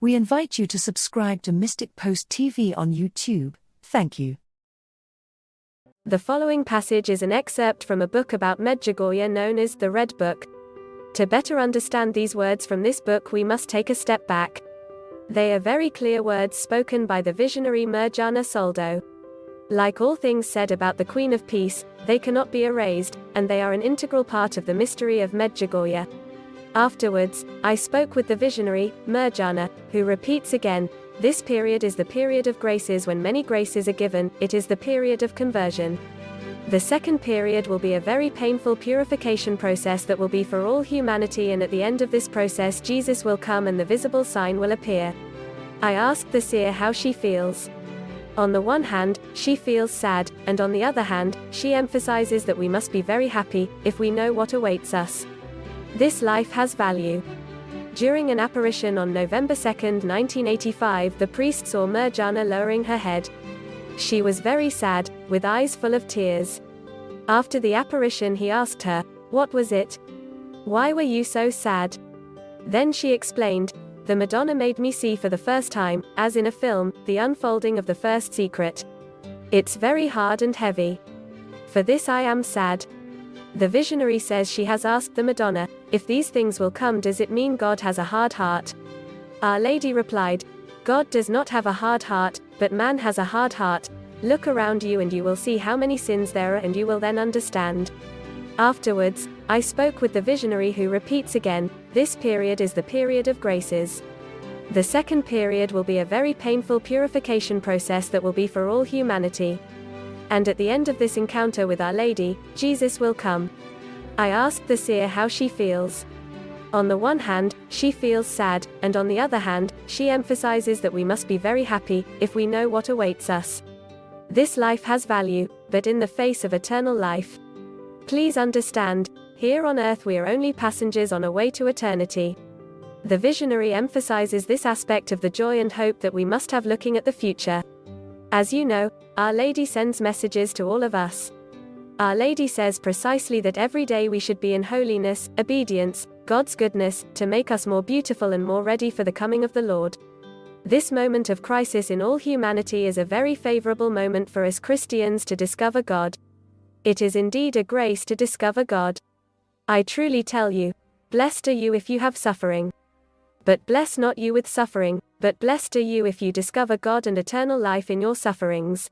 We invite you to subscribe to Mystic Post TV on YouTube. Thank you. The following passage is an excerpt from a book about Medjugorje known as the Red Book. To better understand these words from this book, we must take a step back. They are very clear words spoken by the visionary Mirjana Soldo. Like all things said about the Queen of Peace, they cannot be erased, and they are an integral part of the mystery of Medjugorje. Afterwards, I spoke with the visionary, Mirjana, who repeats again, this period is the period of graces. When many graces are given, it is the period of conversion. The second period will be a very painful purification process that will be for all humanity, and at the end of this process Jesus will come and the visible sign will appear. I asked the seer how she feels. On the one hand, she feels sad, and on the other hand, she emphasizes that we must be very happy, if we know what awaits us. This life has value. During an apparition on November 2, 1985, the priest saw Mirjana lowering her head. She was very sad, with eyes full of tears. After the apparition he asked her, "What was it? Why were you so sad?" Then she explained, "The Madonna made me see for the first time, as in a film, the unfolding of the first secret. It's very hard and heavy. For this I am sad." The visionary says she has asked the Madonna, "If these things will come, does it mean God has a hard heart?" Our Lady replied, "God does not have a hard heart, but man has a hard heart. Look around you and you will see how many sins there are, and you will then understand." Afterwards, I spoke with the visionary, who repeats again, this period is the period of graces. The second period will be a very painful purification process that will be for all humanity. And at the end of this encounter with Our Lady, Jesus will come. I asked the seer how she feels. On the one hand, she feels sad, and on the other hand, she emphasizes that we must be very happy, if we know what awaits us. This life has value, but in the face of eternal life. Please understand, here on earth we are only passengers on a way to eternity. The visionary emphasizes this aspect of the joy and hope that we must have looking at the future. As you know, Our Lady sends messages to all of us. Our Lady says precisely that every day we should be in holiness, obedience, God's goodness, to make us more beautiful and more ready for the coming of the Lord. This moment of crisis in all humanity is a very favorable moment for us Christians to discover God. It is indeed a grace to discover God. I truly tell you, blessed are you if you have suffering. But blessed not you with suffering, but blessed are you if you discover God and eternal life in your sufferings.